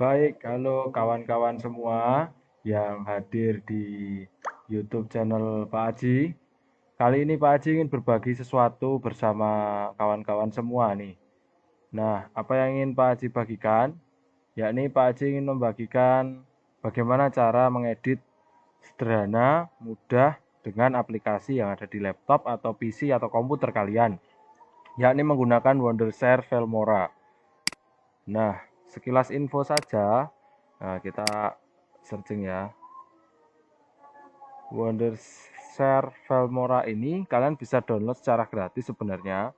Baik, halo kawan-kawan semua yang hadir di YouTube channel Pak Aji. Kali ini Pak Aji ingin berbagi sesuatu bersama kawan-kawan semua nih. Nah, apa yang ingin Pak Aji bagikan? Yakni Pak Aji ingin membagikan bagaimana cara mengedit sederhana, mudah dengan aplikasi yang ada di laptop atau PC atau komputer kalian, yakni menggunakan Wondershare Filmora. Nah, sekilas info saja. Nah, kita searching ya. Wondershare Filmora ini kalian bisa download secara gratis sebenarnya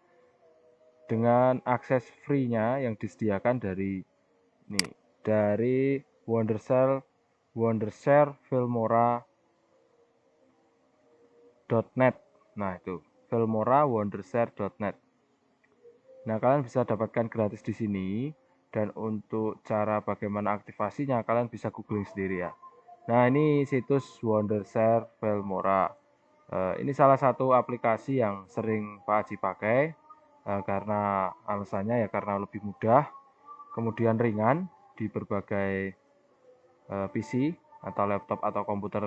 dengan akses free-nya yang disediakan dari Wondershare Filmora.net. Nah, itu Filmora Wondershare.net. Nah, kalian bisa dapatkan gratis di sini, dan untuk cara bagaimana aktivasinya kalian bisa googling sendiri ya. Nah, ini situs Wondershare Filmora. Ini salah satu aplikasi yang sering Pak Haji pakai, karena alasannya ya karena lebih mudah, kemudian ringan di berbagai PC atau laptop atau komputer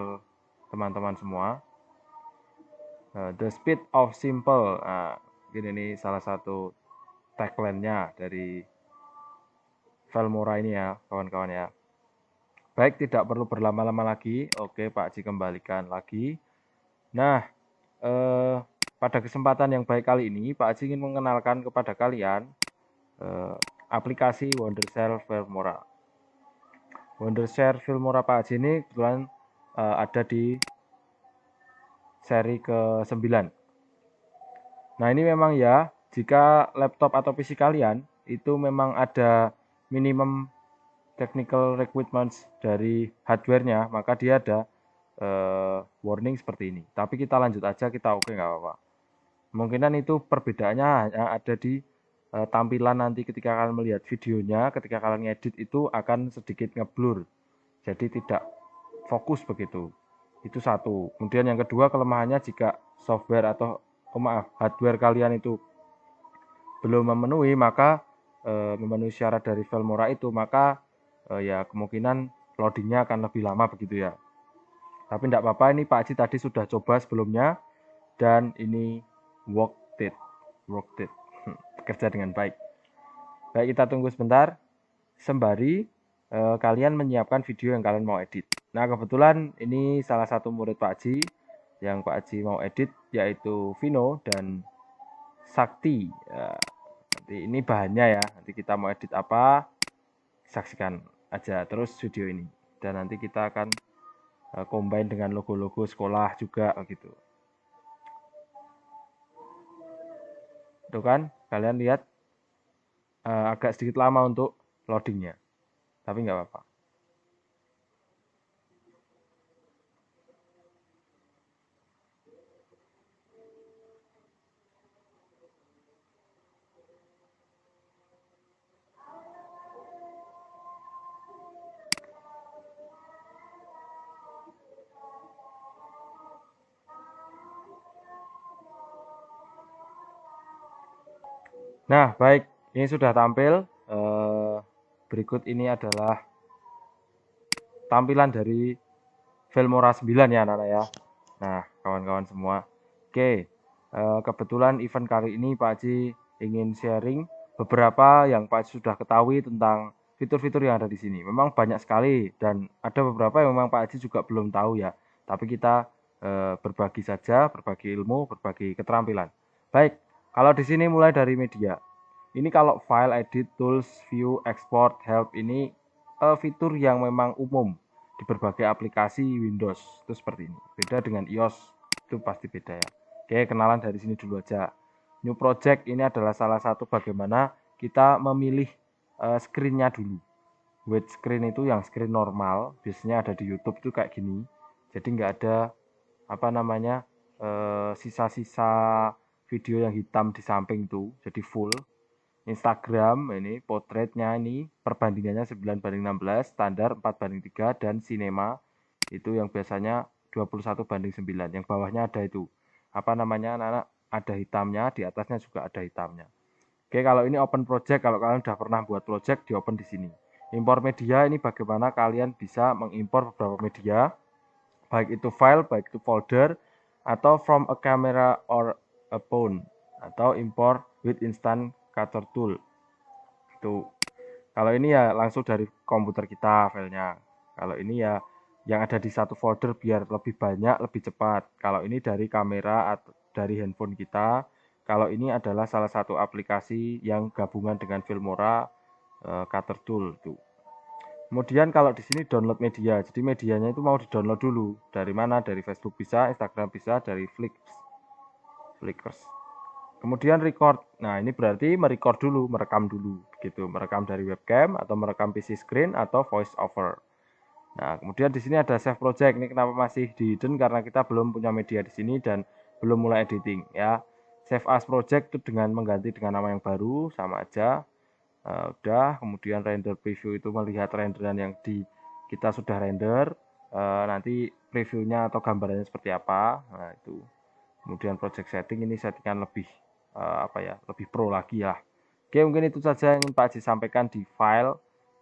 teman-teman semua. The speed of simple. Nah, ini salah satu tagline-nya dari Filmora ini ya, kawan-kawan ya. Baik, tidak perlu berlama-lama lagi. Oke, Pak Haji kembalikan lagi. Nah, pada kesempatan yang baik kali ini, Pak Haji ingin mengenalkan kepada kalian aplikasi Wondershare Filmora. Wondershare Filmora Pak Haji ini kebetulan ada di seri ke-9. Nah, ini memang ya, jika laptop atau PC kalian itu memang ada minimum technical requirements dari hardware-nya, maka dia ada warning seperti ini. Tapi kita lanjut aja, kita oke nggak apa-apa. Kemungkinan itu perbedaannya hanya ada di tampilan nanti ketika kalian melihat videonya, ketika kalian ngedit itu akan sedikit ngeblur. Jadi tidak fokus begitu. Itu satu. Kemudian yang kedua, kelemahannya jika software atau hardware kalian itu belum memenuhi, maka memenuhi syarat dari Filmora itu, maka ya kemungkinan loadingnya akan lebih lama begitu ya. Tapi tidak apa-apa, ini Pak Haji tadi sudah coba sebelumnya dan ini worked it. Bekerja dengan baik. Baik, kita tunggu sebentar sembari kalian menyiapkan video yang kalian mau edit. Nah, kebetulan ini salah satu murid Pak Haji yang Pak Haji mau edit, yaitu Vino dan Sakti. Nanti ini bahannya ya, nanti kita mau edit apa, saksikan aja terus video ini. Dan nanti kita akan combine dengan logo-logo sekolah juga gitu. Itu kan, kalian lihat agak sedikit lama untuk loadingnya, tapi nggak apa-apa. Nah, baik, ini sudah tampil. Berikut ini adalah tampilan dari Filmora 9 ya anak-anak ya. Nah, kawan-kawan semua. Oke, kebetulan event kali ini Pak Haji ingin sharing beberapa yang Pak Haji sudah ketahui tentang fitur-fitur yang ada di sini. Memang banyak sekali dan ada beberapa yang memang Pak Haji juga belum tahu ya. Tapi kita berbagi saja, berbagi ilmu, berbagi keterampilan. Baik, kalau di sini mulai dari media. Ini kalau file, edit, tools, view, export, help ini fitur yang memang umum di berbagai aplikasi Windows itu seperti ini. Beda dengan iOS, itu pasti beda ya. Oke, kenalan dari sini dulu aja. New project ini adalah salah satu bagaimana kita memilih screen-nya dulu. Width screen itu yang screen normal, biasanya ada di YouTube itu kayak gini. Jadi nggak ada apa namanya sisa-sisa video yang hitam di samping itu, jadi full. Instagram ini potretnya ini perbandingannya 9:16, standar 4:3, dan sinema itu yang biasanya 21:9. Yang bawahnya ada itu. Apa namanya anak-anak, ada hitamnya, di atasnya juga ada hitamnya. Oke, kalau ini open project, kalau kalian udah pernah buat project di open di sini. Impor media ini bagaimana kalian bisa mengimpor beberapa media, baik itu file, baik itu folder, atau from a camera or a phone, atau import with instant capture tool. Itu. Kalau ini ya langsung dari komputer kita filenya. Kalau ini ya yang ada di satu folder biar lebih banyak, lebih cepat. Kalau ini dari kamera atau dari handphone kita. Kalau ini adalah salah satu aplikasi yang gabungan dengan Filmora Cutter Tool tuh. Kemudian kalau di sini download media, jadi medianya itu mau di-download dulu. Dari mana? Dari Facebook bisa, Instagram bisa, dari Flickr. Kemudian record. Nah, ini berarti merecord dulu, merekam dulu gitu, merekam dari webcam atau merekam PC screen atau voice over. Nah, kemudian di sini ada save project. Ini kenapa masih di hidden karena kita belum punya media di sini dan belum mulai editing ya. Save as project itu dengan mengganti dengan nama yang baru sama aja. Udah, kemudian render preview itu melihat renderan yang kita sudah render, nanti previewnya atau gambarannya seperti apa. Nah, itu. Kemudian project setting ini settingan lebih lebih pro lagi lah. Oke, mungkin itu saja yang Pak Haji sampaikan di file.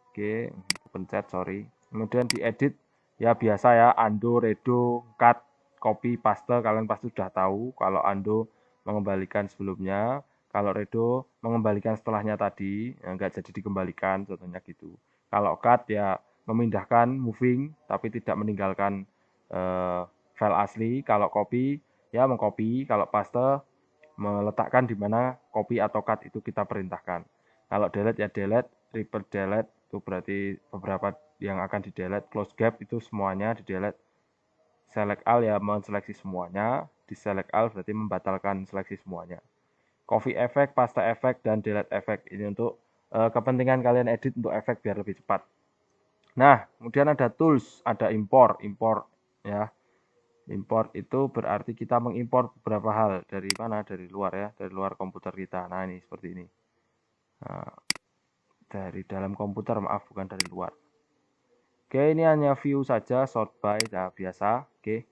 Oke, pencet sorry. Kemudian di edit ya biasa ya, undo, redo, cut, copy, paste. Kalian pasti sudah tahu. Kalau undo mengembalikan sebelumnya, kalau redo mengembalikan setelahnya tadi, ya nggak jadi dikembalikan, contohnya gitu. Kalau cut ya memindahkan, moving, tapi tidak meninggalkan file asli. Kalau copy ya mengcopy, kalau paste meletakkan di mana copy atau cut itu kita perintahkan. Kalau delete ya delete, repeat delete itu berarti beberapa yang akan di delete, close gap itu semuanya di delete. Select all ya menseleksi semuanya, di select all berarti membatalkan seleksi semuanya. Copy effect, paste effect, dan delete effect ini untuk kepentingan kalian edit untuk efek biar lebih cepat. Nah, kemudian ada tools, ada import ya. Import itu berarti kita mengimpor beberapa hal dari mana? Dari luar ya, dari luar komputer kita. Nah, ini seperti ini. Nah, dari dalam komputer, maaf, bukan dari luar. Oke, ini hanya view saja, sort by, nah, biasa. Oke,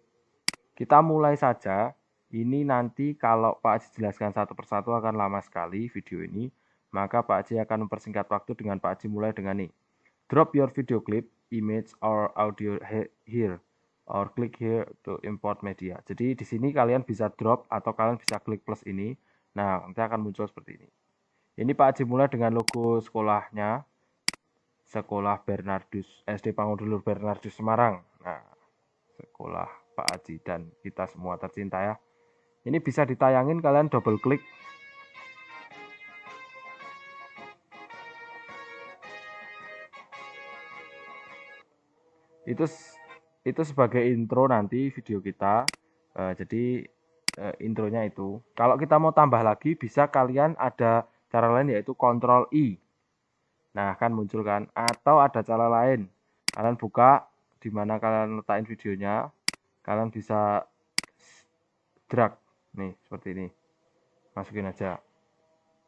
kita mulai saja. Ini nanti kalau Pak Haji jelaskan satu persatu akan lama sekali video ini. Maka Pak Haji akan mempersingkat waktu dengan Pak Haji mulai dengan ini. Drop your video clip, image, or audio here. Or click here to import media. Jadi di sini kalian bisa drop atau kalian bisa klik plus ini. Nah, nanti akan muncul seperti ini. Ini Pak Haji mulai dengan logo sekolahnya. Sekolah Bernardus, SD Pangudulur Bernardus Semarang. Nah, sekolah Pak Haji dan kita semua tercinta ya. Ini bisa ditayangin, kalian double klik. Itu sebagai intro nanti video kita. Jadi intronya itu. Kalau kita mau tambah lagi bisa kalian ada cara lain yaitu Ctrl I. Nah, kan muncul kan. Atau ada cara lain. Kalian buka di mana kalian letakin videonya. Kalian bisa drag nih seperti ini. Masukin aja.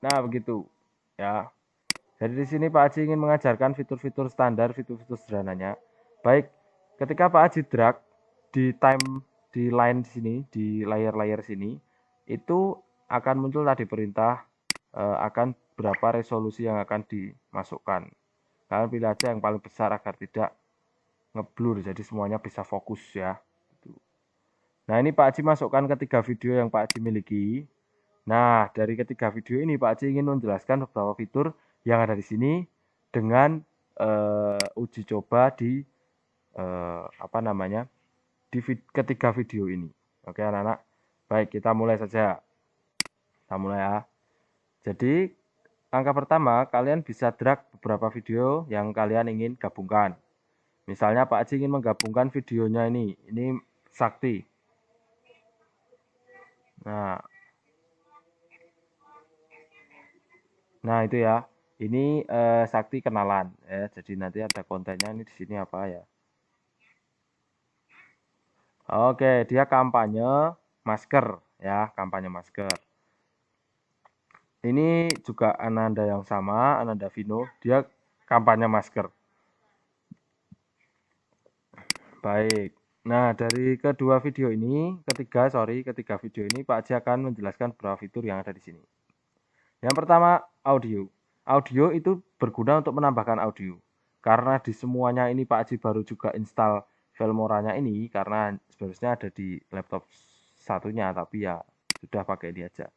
Nah, begitu. Ya. Jadi di sini Pak Haji ingin mengajarkan fitur-fitur standar, fitur-fitur sederhananya. Baik, ketika Pak Haji drag di line sini, di layar-layar sini, itu akan muncul tadi perintah akan berapa resolusi yang akan dimasukkan. Kalian pilih aja yang paling besar agar tidak ngeblur, jadi semuanya bisa fokus ya. Nah, ini Pak Haji masukkan ketiga video yang Pak Haji miliki. Nah, dari ketiga video ini Pak Haji ingin menjelaskan beberapa fitur yang ada di sini dengan uji coba di di ketiga video ini. Oke anak-anak, baik kita mulai saja. Kita mulai ya. Jadi langkah pertama kalian bisa drag beberapa video yang kalian ingin gabungkan. Misalnya Pak Haji ingin menggabungkan videonya ini Sakti. Nah itu ya, ini Sakti kenalan ya. Jadi nanti ada kontennya ini di sini apa ya? Oke, dia kampanye masker ya, kampanye masker. Ini juga Ananda yang sama, Ananda Vino, dia kampanye masker. Baik. Nah, dari ketiga video ini Pak Haji akan menjelaskan beberapa fitur yang ada di sini. Yang pertama, audio. Audio itu berguna untuk menambahkan audio. karena di semuanya ini Pak Haji baru juga install Filmoranya ini, karena sebenarnya ada di laptop satunya, tapi ya sudah pakai ini aja.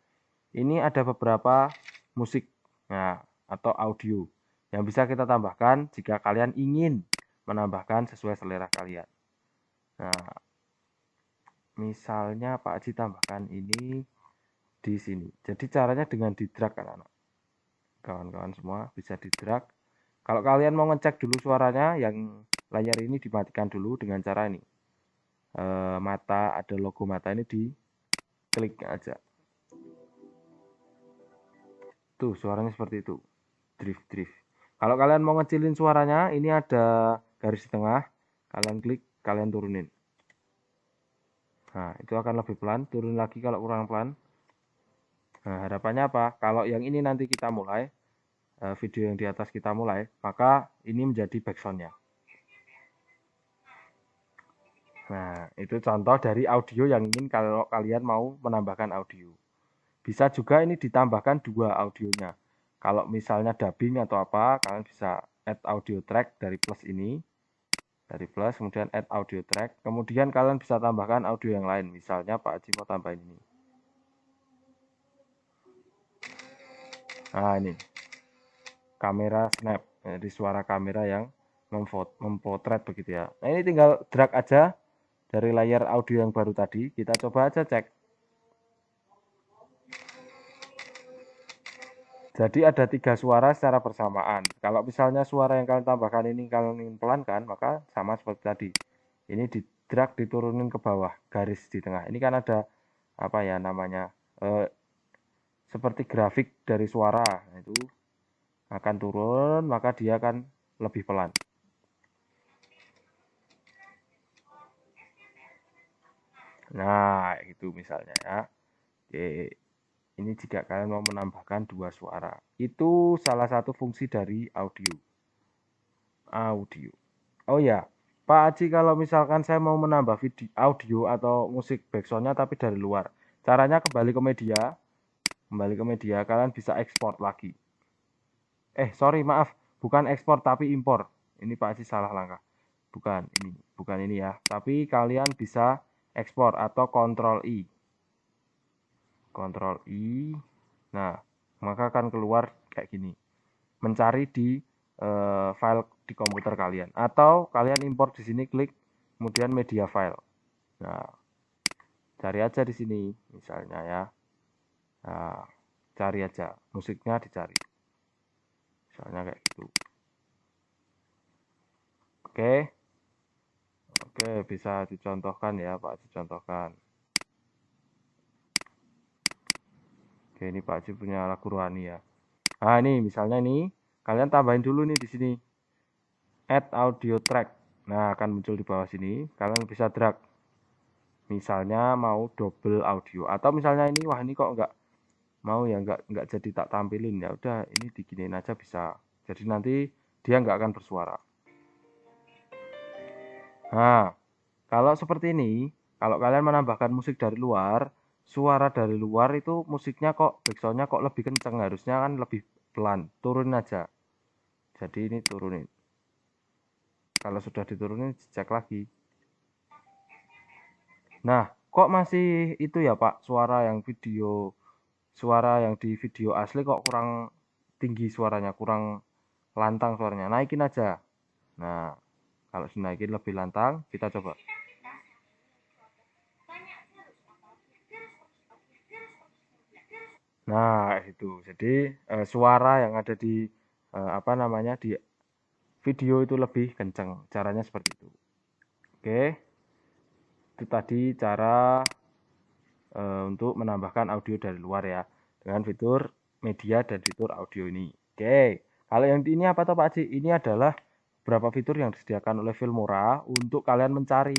Ini ada beberapa musik, nah, atau audio yang bisa kita tambahkan jika kalian ingin menambahkan sesuai selera kalian. Nah, misalnya Pak Haji tambahkan ini di sini. Jadi caranya dengan di drag, anak-anak. Kawan-kawan semua bisa di drag. Kalau kalian mau ngecek dulu suaranya, yang layar ini dimatikan dulu dengan cara ini. Mata, ada logo mata ini diklik aja. Tuh, suaranya seperti itu. Drift. Kalau kalian mau ngecilin suaranya, ini ada garis di tengah. Kalian klik, kalian turunin. Nah, itu akan lebih pelan. Turun lagi kalau kurang pelan. Nah, harapannya apa? Kalau yang ini nanti kita mulai, video yang di atas kita mulai, maka ini menjadi backsoundnya. Nah, itu contoh dari audio yang ingin kalau kalian mau menambahkan audio. Bisa juga ini ditambahkan dua audionya. Kalau misalnya dubbing atau apa, kalian bisa add audio track dari plus ini. Dari plus, kemudian add audio track. Kemudian kalian bisa tambahkan audio yang lain. Misalnya Pak Haji mau tambahin ini. Nah, ini. Kamera snap. Jadi suara kamera yang mempotret begitu ya. Nah, ini tinggal drag aja dari layar audio yang baru tadi. Kita coba aja cek. Jadi ada 3 suara secara bersamaan. Kalau misalnya suara yang kalian tambahkan ini kalian ingin pelankan, maka sama seperti tadi. Ini di drag diturunin ke bawah, garis di tengah. Ini kan ada apa ya namanya? Seperti grafik dari suara. Nah, itu akan turun, maka dia akan lebih pelan. Nah, itu misalnya ya. Oke. Ini jika kalian mau menambahkan 2 suara. Itu salah satu fungsi dari audio. Oh ya, Pak Haji, kalau misalkan saya mau menambah video, audio atau musik backsoundnya tapi dari luar. Caranya kembali ke media, kalian bisa ekspor lagi. Sorry, maaf, bukan ekspor tapi impor. Ini Pak Haji salah langkah. Bukan ini ya. Tapi kalian bisa ekspor atau Ctrl I. Ctrl I. Nah, maka akan keluar kayak gini. Mencari di file di komputer kalian, atau kalian import di sini, klik kemudian media file. Nah, cari aja di sini misalnya ya. Nah, cari aja musiknya, dicari misalnya kayak gitu. Oke, bisa dicontohkan ya Pak, dicontohkan. Oke, ini Pak Haji punya lagu rohani ya. Nah, ini misalnya nih, kalian tambahin dulu nih di sini add audio track. Nah, akan muncul di bawah sini. Kalian bisa drag. Misalnya mau double audio, atau misalnya ini, wah ini kok nggak jadi tak tampilin, ya udah ini diginiin aja bisa. Jadi nanti dia nggak akan bersuara. Nah, kalau seperti ini, kalau kalian menambahkan musik dari luar, suara dari luar itu musiknya kok backsoundnya kok lebih kenceng, harusnya kan lebih pelan. Turunin aja. Jadi ini turunin. Kalau sudah diturunin, cek lagi. Nah, kok masih itu ya Pak, suara yang di video asli kok kurang tinggi suaranya, kurang lantang suaranya. Naikin aja. Nah, kalau dinaikin lebih lantang, kita coba. Nah, itu. Jadi suara yang ada di apa namanya di video itu lebih kenceng. Caranya seperti itu. Oke, itu tadi cara untuk menambahkan audio dari luar ya, dengan fitur media dan fitur audio ini. Oke, kalau yang ini apa toh Pak Haji? Ini adalah beberapa fitur yang disediakan oleh Filmora untuk kalian mencari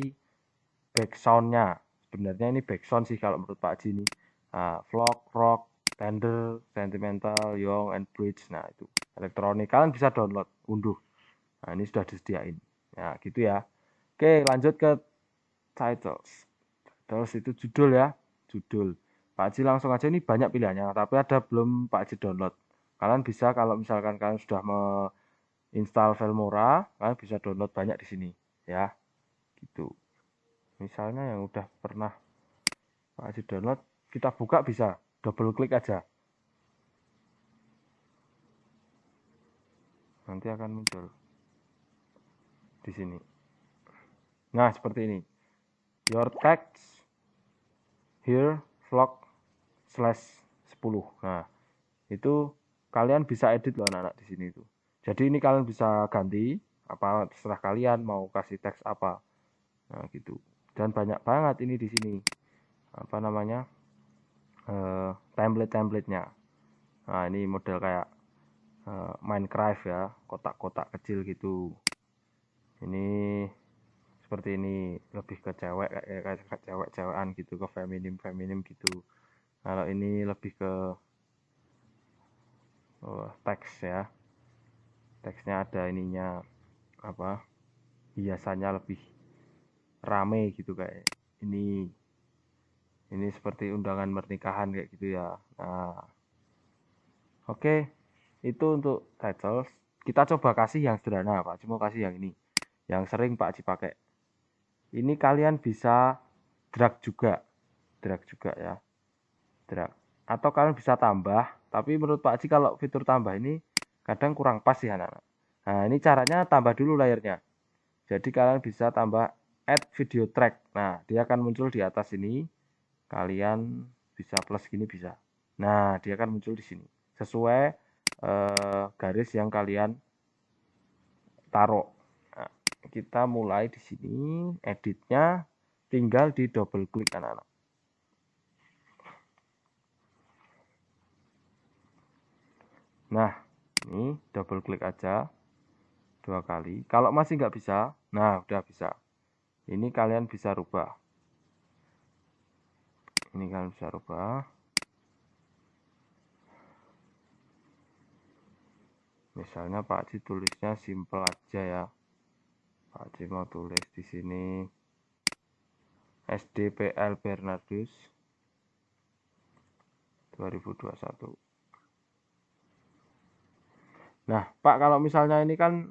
backsoundnya. Sebenarnya ini backsound sih kalau menurut Pak Haji ini. Nah, vlog, rock, tender, sentimental, young, and bridge. Nah itu elektronik. Kalian bisa download, unduh. Nah ini sudah disediain. Ya gitu ya. Oke, lanjut ke titles. Titles itu judul ya. Judul. Pak Haji langsung aja, ini banyak pilihannya. Tapi ada belum Pak Haji download. Kalian bisa kalau misalkan kalian sudah install Filmora, kalian bisa download banyak di sini ya. Gitu. Misalnya yang udah pernah Pak Haji download, kita buka bisa double klik aja. Nanti akan muncul di sini. Nah, seperti ini. Your text here vlog /10. Nah, itu kalian bisa edit loh anak-anak di sini itu. Jadi ini kalian bisa ganti apa terserah kalian mau kasih teks apa. Nah, gitu. Dan banyak banget ini di sini. Apa namanya? Template-templatenya. Nah, ini model kayak Minecraft ya, kotak-kotak kecil gitu. Ini seperti ini lebih ke cewek kayak cewek-cewekan gitu, ke feminim gitu. Kalau ini lebih ke teks ya. Teksnya ada ininya apa? Hiasannya lebih rame gitu kayak ini. Ini seperti undangan pernikahan kayak gitu ya. Nah, oke. Itu untuk title. Kita coba kasih yang sederhana, Pak. Cuma kasih yang ini. Yang sering Pak Ci pakai. Ini kalian bisa drag juga. Drag juga ya. Drag. Atau kalian bisa tambah. Tapi menurut Pak Ci kalau fitur tambah ini kadang kurang pas sih anak-anak. Nah, ini caranya tambah dulu layarnya. Jadi kalian bisa tambah add video track. Nah, dia akan muncul di atas ini. Kalian bisa plus gini bisa. Nah, dia akan muncul di sini. Sesuai garis yang kalian taruh. Nah, kita mulai di sini. Editnya tinggal di double klik anak-anak. Nah, ini double klik aja 2 kali. Kalau masih nggak bisa, nah udah bisa. Ini kalian bisa rubah. Ini kalian bisa rubah. Misalnya Pak Haji tulisnya simple aja ya. Pak Haji mau tulis di sini SDPL Bernardus 2021. Nah, Pak kalau misalnya ini kan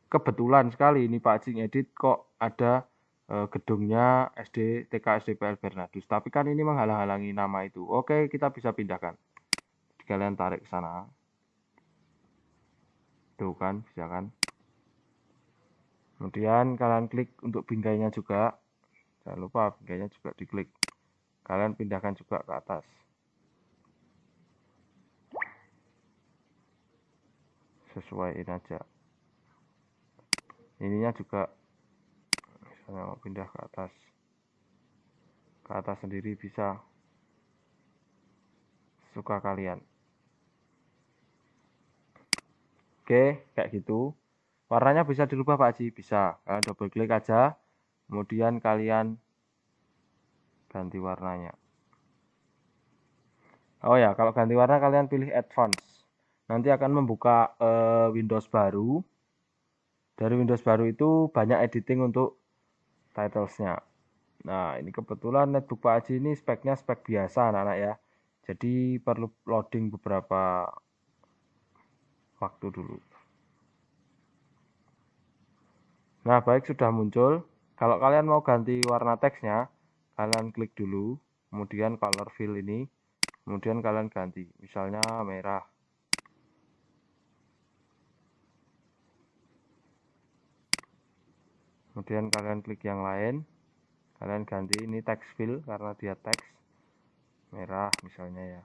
kebetulan sekali ini Pak Haji ngedit kok ada gedungnya TK SDPL Bernardus. Tapi kan ini menghalang-halangi nama itu. Oke, kita bisa pindahkan. Kalian tarik ke sana. Tuh kan, bisa kan. Kemudian kalian klik untuk binggainya juga. Jangan lupa binggainya juga diklik. Kalian pindahkan juga ke atas. Sesuaiin aja. Ininya juga misalnya mau pindah ke atas. Ke atas sendiri bisa. Suka kalian. Oke, kayak gitu. Warnanya bisa dirubah Pak Haji, bisa. Kalian double klik aja, kemudian kalian ganti warnanya. Oh ya, kalau ganti warna kalian pilih advance. Nanti akan membuka Windows baru. Dari Windows baru itu banyak editing untuk titlesnya. Nah, ini kebetulan netbook Pak Haji ini speknya spek biasa anak-anak ya. Jadi perlu loading beberapa waktu dulu. Nah, baik sudah muncul. Kalau kalian mau ganti warna teksnya, kalian klik dulu, kemudian color fill ini, kemudian kalian ganti. Misalnya merah. Kemudian kalian klik yang lain, kalian ganti ini text fill karena dia teks merah misalnya ya.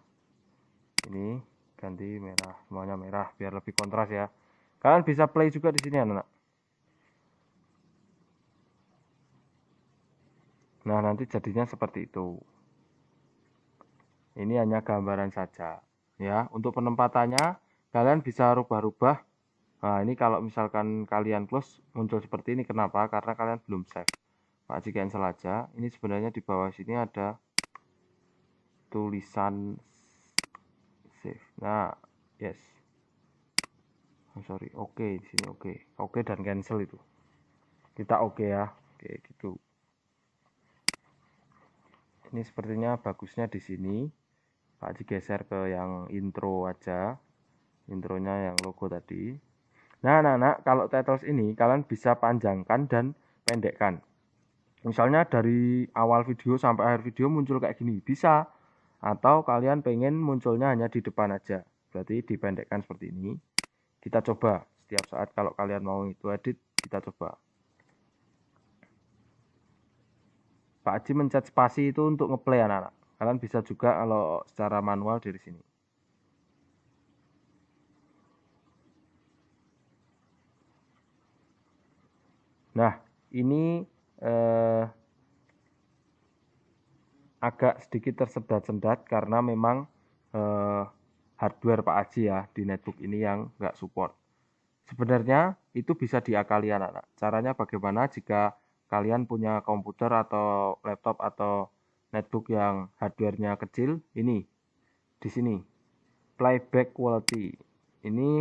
Ini ganti merah, semuanya merah biar lebih kontras ya. Kalian bisa play juga di sini anak-anak. Nah, nanti jadinya seperti itu. Ini hanya gambaran saja. Ya, untuk penempatannya kalian bisa rubah-rubah. Nah, ini kalau misalkan kalian close muncul seperti ini kenapa? Karena kalian belum save. Pak Haji cancel aja. Ini sebenarnya di bawah sini ada tulisan save. Nah, yes. Oh, sorry. Oke, di sini oke. Oke dan cancel itu. Kita oke ya. Oke, gitu. Ini sepertinya bagusnya di sini. Pak Haji geser ke yang intro aja. Intronya yang logo tadi. Nah, anak-anak, kalau titles ini kalian bisa panjangkan dan pendekkan. Misalnya dari awal video sampai akhir video muncul kayak gini, bisa. Atau kalian pengen munculnya hanya di depan aja, berarti dipendekkan seperti ini. Kita coba setiap saat kalau kalian mau itu edit, kita coba. Pak Haji mencet spasi itu untuk ngeplay anak-anak. Kalian bisa juga kalau secara manual dari sini. Nah, ini agak sedikit tersendat-sendat karena memang hardware Pak Haji ya di netbook ini yang nggak support. Sebenarnya itu bisa diakali anak-anak. Caranya bagaimana jika kalian punya komputer atau laptop atau netbook yang hardware-nya kecil, ini di sini playback quality. Ini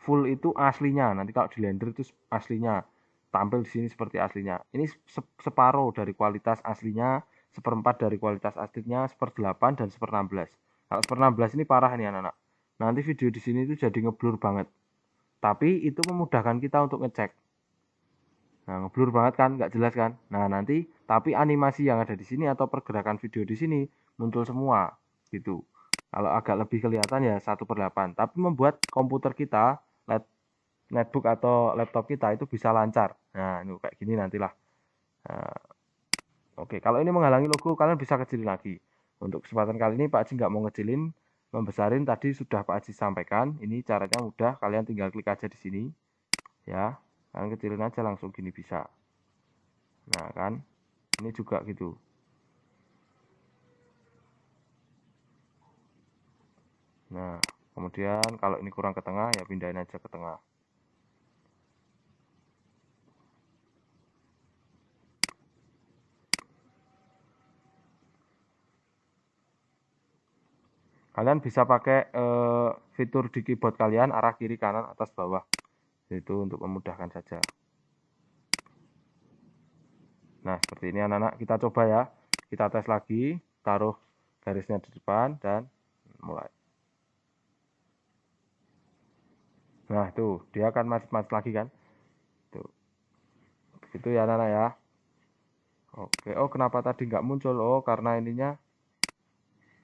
full itu aslinya. Nanti kalau di render itu aslinya tampil di sini seperti aslinya. Ini separuh dari kualitas aslinya, seperempat dari kualitas aslinya, 1/8 dan 1/16. Kalau 1/16 ini parah nih anak-anak. Nanti video di sini itu jadi ngeblur banget. Tapi itu memudahkan kita untuk ngecek. Nah, ngeblur banget kan, nggak jelas kan. Nah, nanti tapi animasi yang ada di sini atau pergerakan video di sini muncul semua gitu. Kalau agak lebih kelihatan ya 1/8. Tapi membuat komputer kita, netbook atau laptop kita itu bisa lancar. Nah, ini kayak gini nantilah. Nah, oke, kalau ini menghalangi logo, kalian bisa kecilin lagi. Untuk kesempatan kali ini Pak Haji nggak mau ngecilin, membesarin tadi sudah Pak Haji sampaikan. Ini caranya mudah, kalian tinggal klik aja di sini. Ya, kalian kecilin aja langsung gini bisa. Nah kan, ini juga gitu. Nah, kemudian kalau ini kurang ke tengah ya pindahin aja ke tengah. Kalian bisa pakai fitur di keyboard kalian arah kiri kanan atas bawah. Itu untuk memudahkan saja. Nah, seperti ini anak-anak, kita coba ya. Kita tes lagi, taruh garisnya di depan dan mulai. Nah, tuh, dia akan macet-macet lagi kan? Tuh. Itu ya anak-anak ya. Oke, oh kenapa tadi nggak muncul? Oh, karena ininya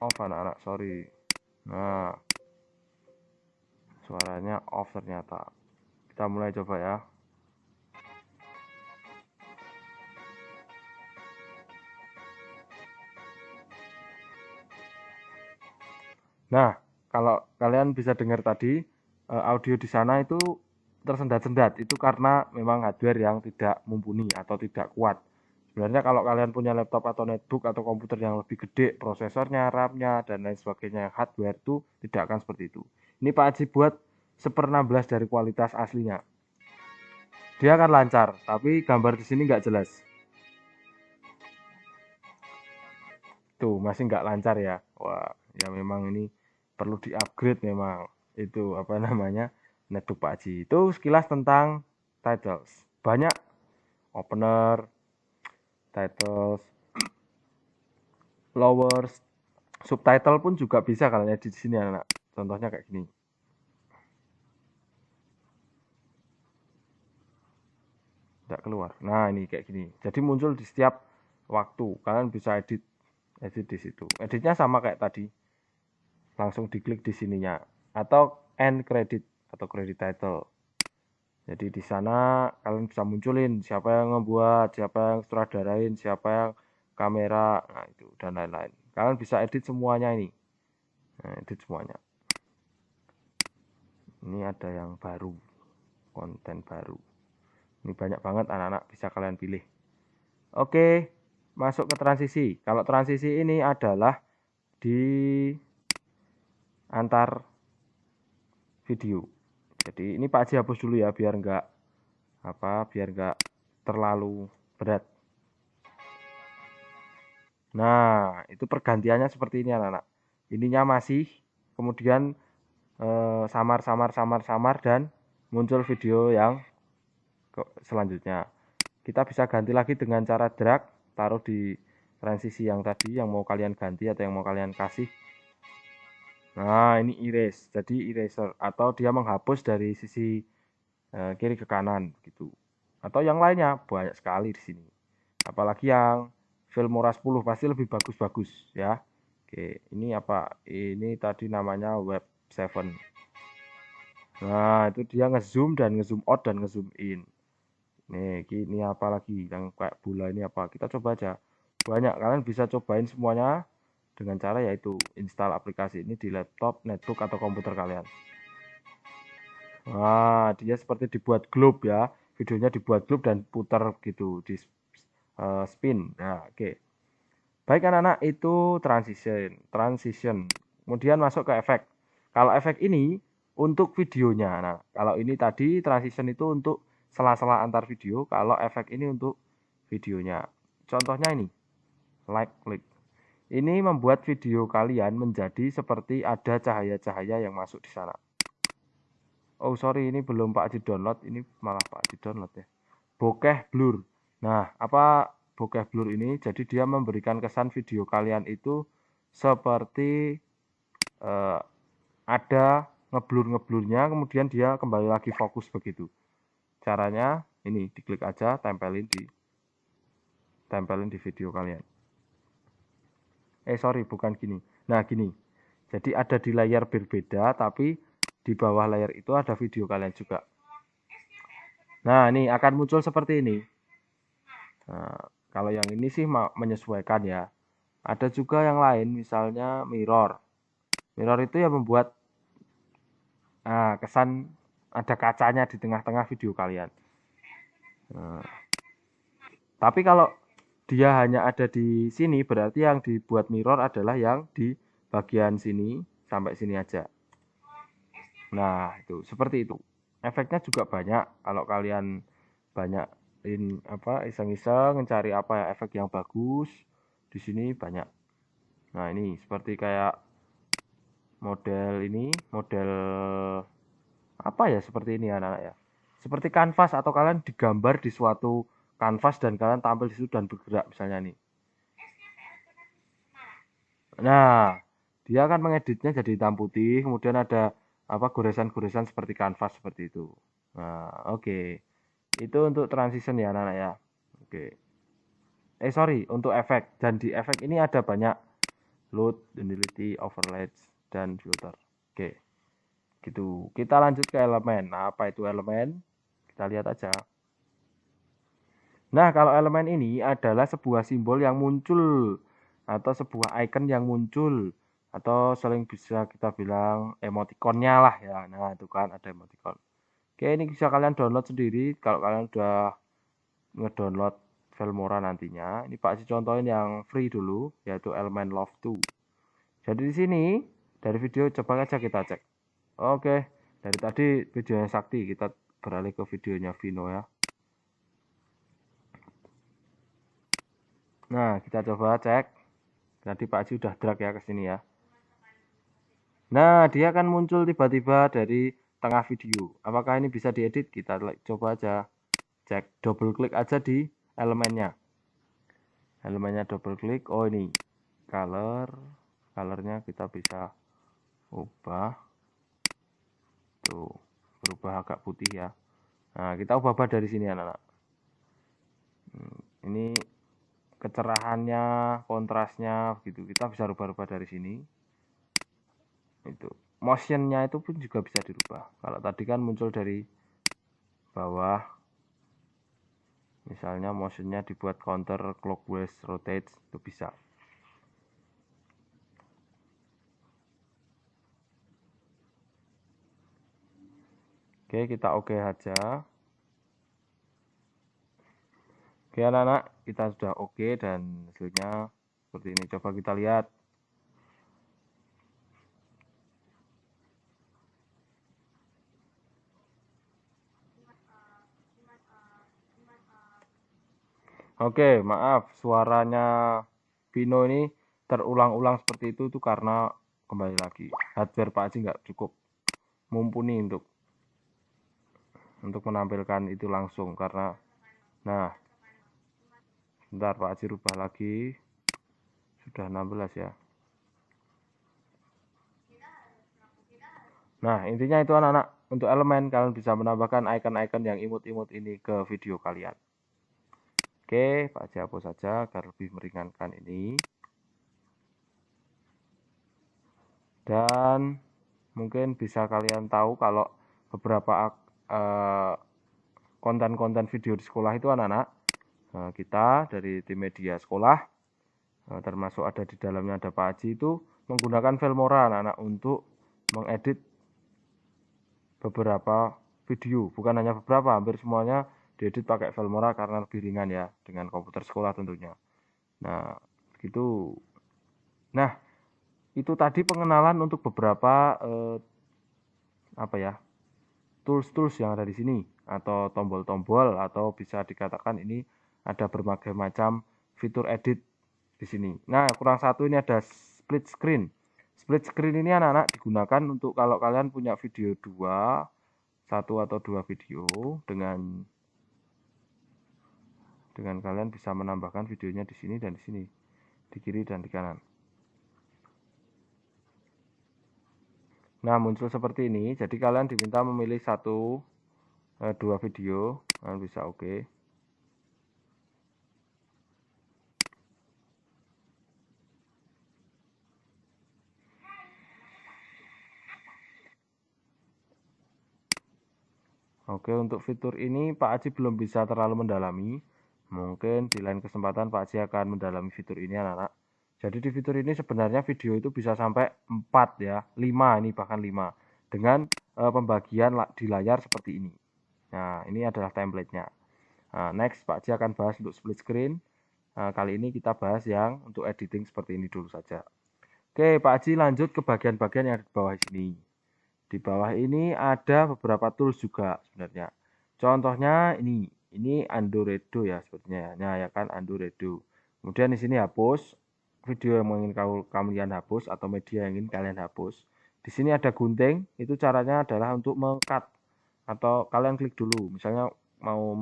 off anak-anak, sorry. Nah, suaranya off ternyata. Kita mulai coba ya. Nah, kalau kalian bisa dengar tadi, audio di sana itu tersendat-sendat. Itu karena memang hardware yang tidak mumpuni atau tidak kuat. Sebenarnya kalau kalian punya laptop atau netbook atau komputer yang lebih gede, prosesornya, RAM-nya, dan lain sebagainya, yang hardware itu tidak akan seperti itu. Ini Pak Haji buat 1/16 dari kualitas aslinya. Dia akan lancar, tapi gambar di sini nggak jelas. Tuh, masih nggak lancar ya. Wah, ya memang ini perlu di-upgrade memang. Itu apa namanya, netbook Pak Haji. Itu sekilas tentang titles. Banyak opener, titles, lowers, subtitle pun juga bisa kalian edit di sini anak. Contohnya kayak gini. Tidak keluar. Nah, ini kayak gini. Jadi muncul di setiap waktu. Kalian bisa edit di situ. Editnya sama kayak tadi. Langsung diklik di sininya atau end credit atau credit title. Jadi di sana kalian bisa munculin siapa yang ngebuat, siapa yang sutradarain, siapa yang kamera, nah itu dan lain-lain. Kalian bisa edit semuanya ini. Nah, edit semuanya. Ini ada yang baru, konten baru. Ini banyak banget anak-anak bisa kalian pilih. Oke, masuk ke transisi. Kalau transisi ini adalah di antar video. Jadi ini Pak Haji hapus dulu ya biar nggak terlalu berat. Nah, itu pergantiannya seperti ini anak-anak. Ininya masih, kemudian samar dan muncul video yang selanjutnya. Kita bisa ganti lagi dengan cara drag, taruh di transisi yang tadi yang mau kalian ganti atau yang mau kalian kasih. Nah, ini erase. Jadi eraser atau dia menghapus dari sisi kiri ke kanan gitu. Atau yang lainnya banyak sekali di sini. Apalagi yang Filmora 10 pasti lebih bagus-bagus ya. Oke, ini apa? Ini tadi namanya Web 7. Nah, itu dia ngezoom dan ngezoom out dan ngezoom in. Nih, ini apa lagi yang kayak bola ini apa? Kita coba aja. Banyak, kalian bisa cobain semuanya dengan cara yaitu install aplikasi ini di laptop, netbook atau komputer kalian. Wah, dia seperti dibuat globe ya. Videonya dibuat globe dan putar gitu di spin. Nah, oke. Baik anak-anak, itu transition. Transition. Kemudian masuk ke efek. Kalau efek ini untuk videonya. Nah, kalau ini tadi transition itu untuk sela-sela antar video. Kalau efek ini untuk videonya. Contohnya ini, like click. Ini membuat video kalian menjadi seperti ada cahaya-cahaya yang masuk di sana. Oh sorry, ini belum Pak Haji download. Ini malah Pak Haji download ya. Bokeh blur. Nah, apa bokeh blur ini? Jadi dia memberikan kesan video kalian itu seperti eh, ada ngeblur-ngeblurnya, kemudian dia kembali lagi fokus begitu. Caranya ini diklik aja, tempelin di video kalian. Sorry, bukan gini. Nah, gini. Jadi ada di layar berbeda, tapi di bawah layar itu ada video kalian juga. Nah, ini akan muncul seperti ini. Nah, kalau yang ini sih menyesuaikan ya. Ada juga yang lain, misalnya mirror. Mirror itu yang membuat kesan ada kacanya di tengah-tengah video kalian. Nah, tapi kalau dia hanya ada di sini, berarti yang dibuat mirror adalah yang di bagian sini sampai sini aja. Nah, itu seperti itu. Efeknya juga banyak. Kalau kalian banyak iseng-iseng mencari apa ya efek yang bagus, di sini banyak. Nah, ini seperti kayak model apa ya seperti ini anak-anak ya. Seperti kanvas atau kalian digambar di suatu kanvas dan kalian tampil di situ dan bergerak misalnya nih. Nah, dia akan mengeditnya jadi hitam putih, kemudian ada apa goresan-goresan seperti kanvas seperti itu. Nah, oke. Itu untuk transition ya anak-anak ya. Oke. Sorry, untuk efek. Dan di efek ini ada banyak load, density, overlays, dan filter. Oke. Gitu. Kita lanjut ke elemen. Nah, apa itu elemen? Kita lihat aja. Nah, kalau elemen ini adalah sebuah simbol yang muncul atau sebuah icon yang muncul atau sering bisa kita bilang emoticonnya lah ya. Nah, itu kan ada emoticon. Oke, ini bisa kalian download sendiri kalau kalian udah ngedownload Filmora nantinya. Ini Pak si contohin yang free dulu yaitu elemen Love 2. Jadi di sini dari video coba aja kita cek. Oke, dari tadi videonya Sakti kita beralih ke videonya Vino ya. Nah, kita coba cek. Tadi Pak Haji udah drag ya ke sini ya. Nah, dia akan muncul tiba-tiba dari tengah video. Apakah ini bisa diedit? Kita coba aja cek. Double klik aja di elemennya. Elemennya double klik. Oh ini color. Colornya kita bisa ubah. Tuh, berubah agak putih ya. Nah, kita ubah dari sini anak-anak. Ini kecerahannya, kontrasnya gitu. Kita bisa rubah-rubah dari sini. Itu motionnya itu pun juga bisa dirubah. Kalau tadi kan muncul dari bawah, misalnya motionnya dibuat counter clockwise rotate itu bisa. Oke, kita oke aja. Oke anak-anak, kita sudah oke dan hasilnya seperti ini. Coba kita lihat. Oke, maaf suaranya Vino ini terulang-ulang seperti itu karena kembali lagi hardware Pak Haji nggak cukup mumpuni untuk menampilkan itu langsung karena nah bentar Pak Haji rubah lagi sudah 16 ya. Nah intinya itu anak-anak untuk elemen, kalian bisa menambahkan icon-icon yang imut-imut ini ke video kalian. Oke, Pak Haji hapus saja agar lebih meringankan ini. Dan mungkin bisa kalian tahu kalau beberapa konten-konten video di sekolah itu anak-anak, kita dari tim media sekolah, termasuk ada di dalamnya ada Pak Haji, itu menggunakan Filmora anak-anak untuk mengedit beberapa video, bukan hanya beberapa, hampir semuanya diedit pakai Filmora karena lebih ringan ya, dengan komputer sekolah tentunya. Nah, gitu. Nah, itu tadi pengenalan untuk beberapa tools-tools yang ada di sini, atau tombol-tombol, atau bisa dikatakan ini ada berbagai macam fitur edit di sini. Nah, kurang satu ini ada split screen. Split screen ini anak-anak digunakan untuk kalau kalian punya video satu atau dua video, dengan kalian bisa menambahkan videonya di sini dan di sini, di kiri dan di kanan. Nah, muncul seperti ini. Jadi kalian diminta memilih dua video, kalian bisa oke. Oke, untuk fitur ini Pak Haji belum bisa terlalu mendalami. Mungkin di lain kesempatan Pak Haji akan mendalami fitur ini anak-anak. Jadi di fitur ini sebenarnya video itu bisa sampai 4 ya, 5 ini bahkan 5. Dengan pembagian di layar seperti ini. Nah, ini adalah template-nya. Nah, next Pak Haji akan bahas untuk split screen. Kali ini kita bahas yang untuk editing seperti ini dulu saja. Oke, Pak Haji lanjut ke bagian-bagian yang ada di bawah sini. Di bawah ini ada beberapa tools juga sebenarnya. Contohnya ini Andoredo ya sepertinya ya. Nah, ya kan Andoredo. Kemudian di sini hapus video yang ingin kalian hapus atau media yang ingin kalian hapus. Di sini ada gunting, itu caranya adalah untuk meng-cut atau kalian klik dulu. Misalnya mau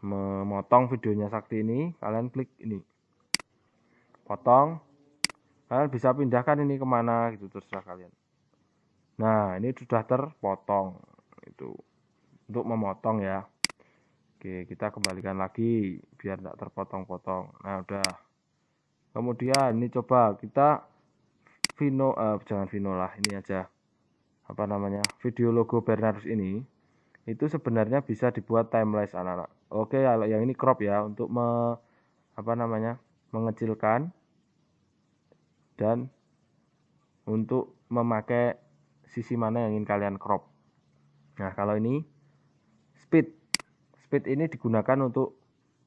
memotong videonya Sakti ini, kalian klik ini. Potong. Kalian bisa pindahkan ini kemana gitu, terserah kalian. Nah, ini sudah terpotong. Itu untuk memotong ya. Oke, kita kembalikan lagi biar tidak terpotong-potong. Nah, udah. Kemudian ini coba kita jangan Vino lah, ini aja. Apa namanya? Video logo Bernardus ini itu sebenarnya bisa dibuat timeless anak-anak. Oke, kalau yang ini crop ya untuk mengecilkan dan untuk memakai sisi mana yang ingin kalian crop. Nah, kalau ini speed ini digunakan untuk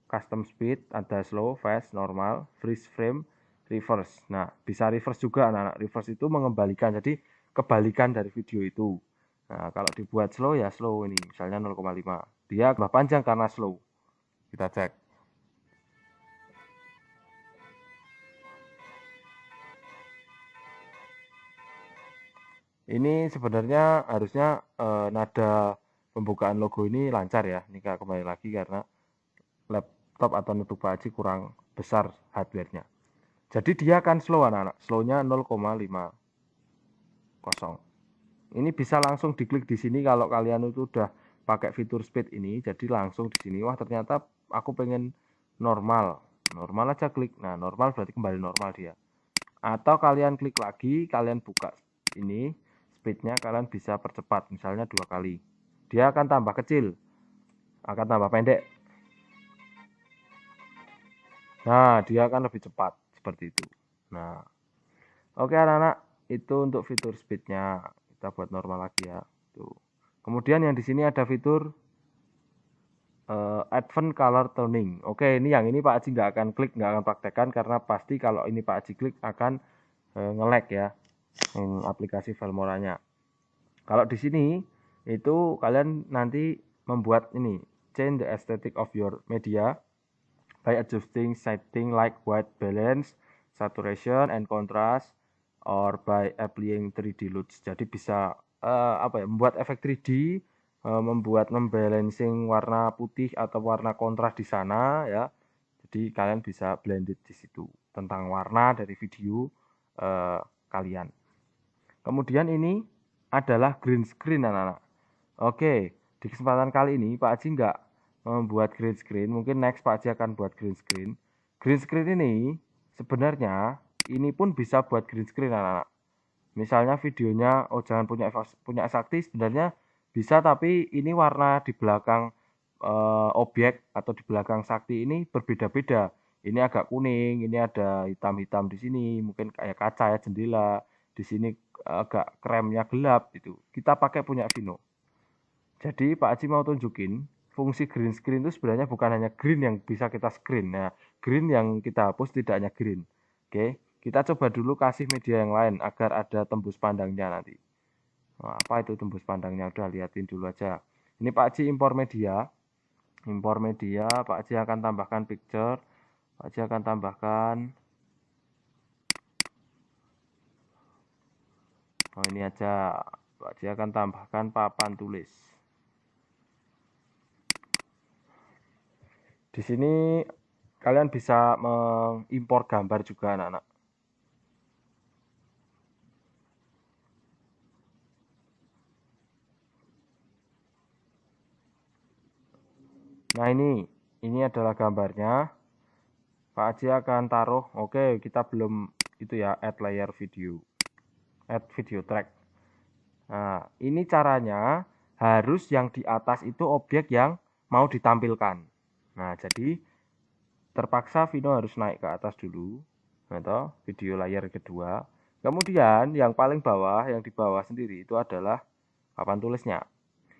custom speed, ada slow, fast, normal, freeze frame, reverse. Nah, bisa reverse juga anak-anak. Reverse itu mengembalikan, jadi kebalikan dari video itu. Nah, kalau dibuat slow ya slow ini, misalnya 0,5. Dia tambah panjang karena slow. Kita cek. Ini sebenarnya harusnya nada pembukaan logo ini lancar ya. Ini kembali lagi karena laptop atau notebook Pak Haji kurang besar hardware-nya. Jadi dia akan slow anak-anak. Slow-nya 0,50. Ini bisa langsung diklik di sini kalau kalian itu udah pakai fitur speed ini. Jadi langsung di sini. Wah, ternyata aku pengen normal. Normal aja klik. Nah, normal berarti kembali normal dia. Atau kalian klik lagi, kalian buka ini, speednya kalian bisa percepat, misalnya 2 kali. Dia akan tambah kecil, akan tambah pendek. Nah, dia akan lebih cepat, seperti itu. Nah, oke anak-anak, itu untuk fitur speednya. Kita buat normal lagi ya. Tuh. Kemudian yang di sini ada fitur advance color toning. Oke, ini yang ini Pak Haji nggak akan klik, nggak akan praktekkan karena pasti kalau ini Pak Haji klik akan nge-lag ya aplikasi Filmoranya. Kalau di sini itu kalian nanti membuat ini change the aesthetic of your media by adjusting setting like white balance, saturation and contrast, or by applying 3D LUTs. Jadi bisa membuat efek 3D, membuat membalancing warna putih atau warna kontras di sana ya. Jadi kalian bisa blended di situ tentang warna dari video kalian. Kemudian ini adalah green screen anak-anak. Oke, di kesempatan kali ini Pak Haji nggak membuat green screen, mungkin next Pak Haji akan buat green screen. Green screen ini sebenarnya ini pun bisa buat green screen anak-anak. Misalnya videonya, oh jangan punya sakti, sebenarnya bisa, tapi ini warna di belakang objek atau di belakang sakti ini berbeda-beda. Ini agak kuning, ini ada hitam-hitam di sini, mungkin kayak kaca ya, jendela. Di sini agak kremnya gelap gitu. Kita pakai punya Vino. Jadi Pak Haji mau tunjukin fungsi green screen itu sebenarnya bukan hanya green yang bisa kita screen. Nah, green yang kita hapus tidak hanya green. Oke, kita coba dulu kasih media yang lain agar ada tembus pandangnya nanti. Nah, apa itu tembus pandangnya? Udah liatin dulu aja. Ini Pak Haji impor media. Impor media, Pak Haji akan tambahkan picture. Pak Haji akan tambahkan, oh ini aja. Pak Haji akan tambahkan papan tulis. Di sini kalian bisa mengimpor gambar juga anak-anak. Nah ini adalah gambarnya. Pak Haji akan taruh, oke kita belum itu ya, add layer video, add video track. Nah ini caranya harus yang di atas itu objek yang mau ditampilkan. Nah jadi terpaksa Vino harus naik ke atas dulu, atau video layer kedua. Kemudian yang paling bawah, yang di bawah sendiri itu adalah papan tulisnya.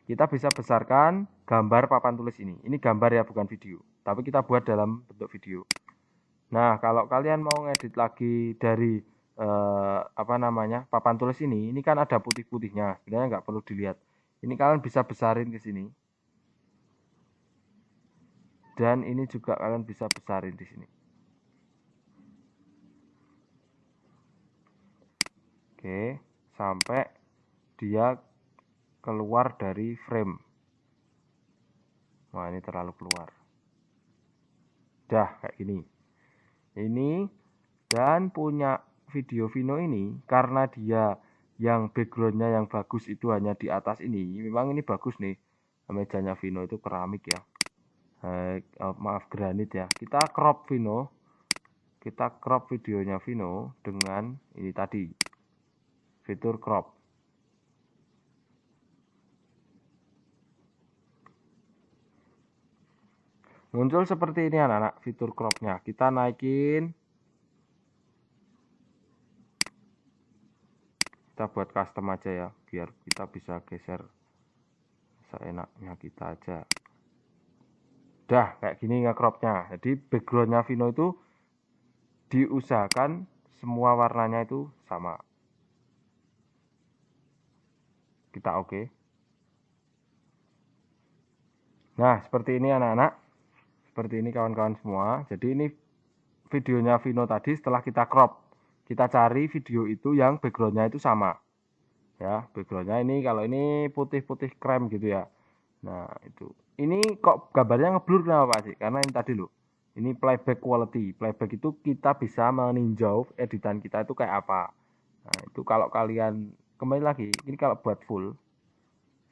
Kita bisa besarkan gambar papan tulis ini. Ini gambar ya, bukan video. Tapi kita buat dalam bentuk video. Nah, kalau kalian mau ngedit lagi dari papan tulis ini kan ada putih-putihnya. Sebenarnya nggak perlu dilihat. Ini kalian bisa besarin ke sini. Dan ini juga kalian bisa besarin di sini. Oke, sampai dia keluar dari frame. Wah, ini terlalu keluar. Dah, kayak gini. Ini dan punya video Vino ini, karena dia yang backgroundnya yang bagus itu hanya di atas ini. Memang ini bagus nih. Mejanya Vino itu keramik ya. Maaf, granit ya. Kita crop Vino. Kita crop videonya Vino dengan ini tadi. Fitur crop. Muncul seperti ini anak-anak fitur cropnya. Kita naikin. Kita buat custom aja ya, biar kita bisa geser seenaknya kita aja. Dah kayak gini ngecropnya. Jadi backgroundnya Vino itu diusahakan semua warnanya itu sama. Kita oke. Nah seperti ini anak-anak. Seperti ini kawan-kawan semua. Jadi ini videonya Vino tadi setelah kita crop. Kita cari video itu yang backgroundnya itu sama. Ya, backgroundnya ini, kalau ini putih-putih krem gitu ya. Nah itu. Ini kok gambarnya ngeblur kenapa Pak Cik? Karena ini tadi loh. Ini playback quality. Playback itu kita bisa meninjau editan kita itu kayak apa. Nah itu kalau kalian kembali lagi, ini kalau buat full,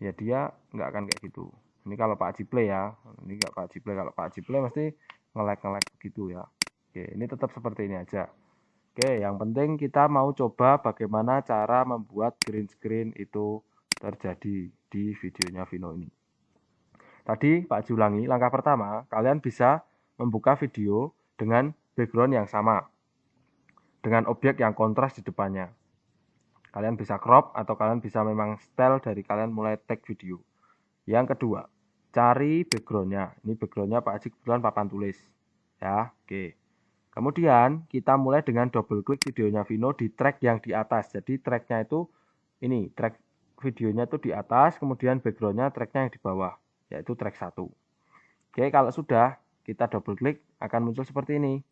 ya dia nggak akan kayak gitu. Ini kalau Pak Haji Play ya. Ini nggak Pak Haji Play. Kalau Pak Haji Play mesti nge-lag gitu ya. Oke, ini tetap seperti ini aja. Oke, yang penting kita mau coba bagaimana cara membuat green screen itu terjadi di videonya Vino ini. Tadi Pak Haji ulangi, langkah pertama, kalian bisa membuka video dengan background yang sama, dengan objek yang kontras di depannya. Kalian bisa crop atau kalian bisa memang style dari kalian mulai tag video. Yang kedua, cari backgroundnya. Ini backgroundnya Pak Haji kebetulan papan tulis. Ya, oke. Kemudian kita mulai dengan double klik videonya Vino di track yang di atas. Jadi tracknya itu ini, track videonya itu di atas, kemudian backgroundnya tracknya yang di bawah, yaitu track 1. Oke, kalau sudah kita double klik akan muncul seperti ini.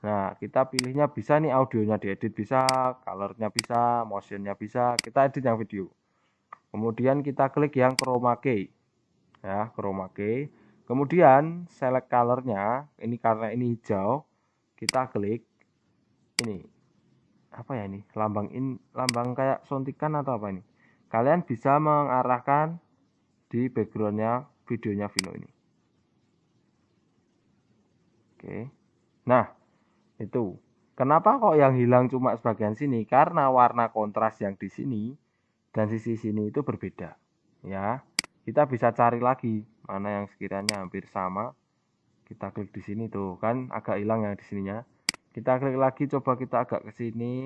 Nah, kita pilihnya bisa nih, audionya diedit bisa, colornya bisa, motionnya bisa, kita edit yang video. Kemudian kita klik yang chroma key. Ya, chroma key. Kemudian select colornya, ini karena ini hijau, kita klik ini. Apa ya ini? Lambang kayak suntikan atau apa ini? kalian bisa mengarahkan di backgroundnya videonya Vino ini. Oke. Nah, itu. Kenapa kok yang hilang cuma sebagian sini? Karena warna kontras yang di sini dan sisi sini itu berbeda. Ya, kita bisa cari lagi mana yang sekiranya hampir sama. Kita klik di sini tuh, kan agak hilang yang di sininya. Kita klik lagi, coba kita agak ke sini.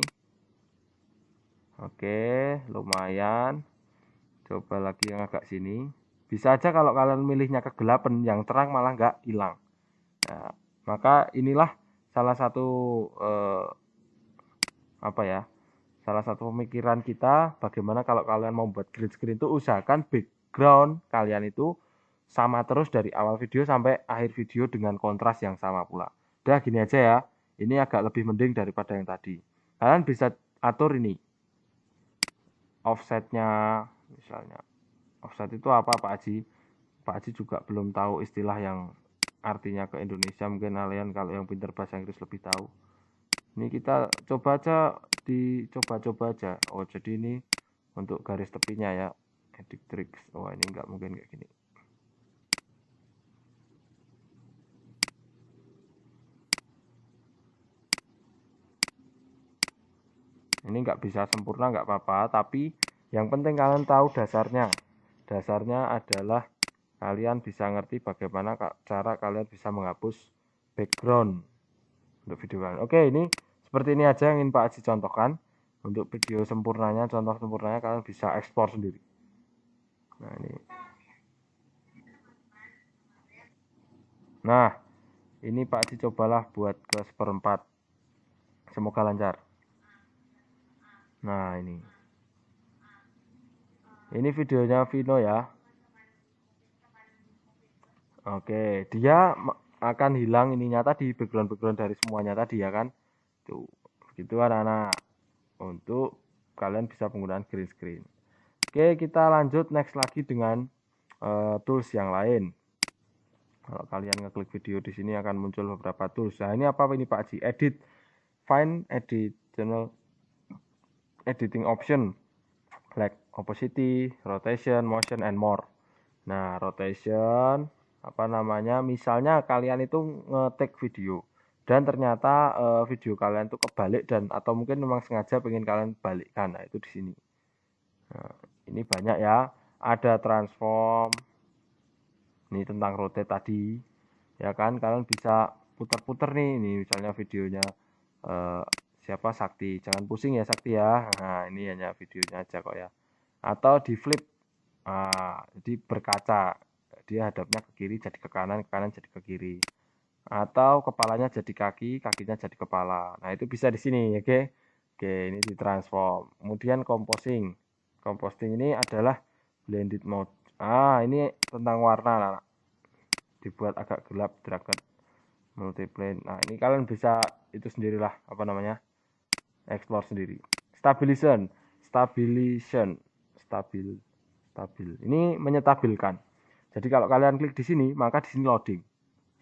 Oke, lumayan. Coba lagi yang agak sini. Bisa aja kalau kalian milihnya kegelapan, yang terang malah nggak hilang. Nah, maka inilah salah satu apa ya? Salah satu pemikiran kita bagaimana kalau kalian mau buat green screen itu usahakan background kalian itu sama terus dari awal video sampai akhir video dengan kontras yang sama pula. Udah gini aja ya. Ini agak lebih mending daripada yang tadi. Kalian bisa atur ini. Offsetnya misalnya. Offset itu apa Pak Haji? Pak Haji juga belum tahu istilah yang artinya ke Indonesia. Mungkin kalian kalau yang pintar bahasa Inggris lebih tahu. Ini kita coba aja, dicoba-coba aja. Oh, jadi ini untuk garis tepinya ya. Edit tricks. Oh, ini nggak mungkin kayak gini. Ini nggak bisa sempurna, nggak apa-apa. Tapi yang penting kalian tahu dasarnya. Dasarnya adalah kalian bisa ngerti bagaimana cara kalian bisa menghapus background untuk video kalian. Oke, ini seperti ini aja yang ingin Pak Haji contohkan. Untuk video sempurnanya, contoh sempurnanya kalian bisa ekspor sendiri. Nah, ini. Nah, ini Pak Haji cobalah buat ke seperempat. Semoga lancar. Nah, ini. Ini videonya Vino ya. Oke, dia akan hilang ininya tadi, background-background dari semuanya tadi ya kan. Tuh, begitu anak-anak. Untuk kalian bisa penggunaan green screen. Oke, kita lanjut next lagi dengan tools yang lain. Kalau kalian ngeklik video di sini akan muncul beberapa tools. Nah, ini apa ini Pak Haji? Edit, find additional editing option like opacity, rotation, motion, and more. Nah, rotation apa namanya? Misalnya kalian itu nge-take video dan ternyata video kalian itu kebalik dan atau mungkin memang sengaja pengen kalian balikkan. Nah, itu di sini. Nah, ini banyak ya. Ada transform. Ini tentang rotate tadi. Ya kan, kalian bisa putar-putar nih. Ini misalnya videonya siapa Sakti. Jangan pusing ya Sakti ya. Nah, ini hanya videonya aja kok ya. Atau di flip. Jadi berkaca. Dia hadapnya ke kiri jadi ke kanan jadi ke kiri. Atau kepalanya jadi kaki, kakinya jadi kepala. Nah, itu bisa di sini, oke. Oke, ini ditransform. Kemudian composing. Composting ini adalah blended mode. Ini tentang warna, nah. Dibuat agak gelap, dragget multiplane. Nah, ini kalian bisa itu sendirilah, apa namanya? Explore sendiri. Stabilization. Stabilization. Stabil. Ini menyetabilkan. Jadi kalau kalian klik di sini, maka di sini loading.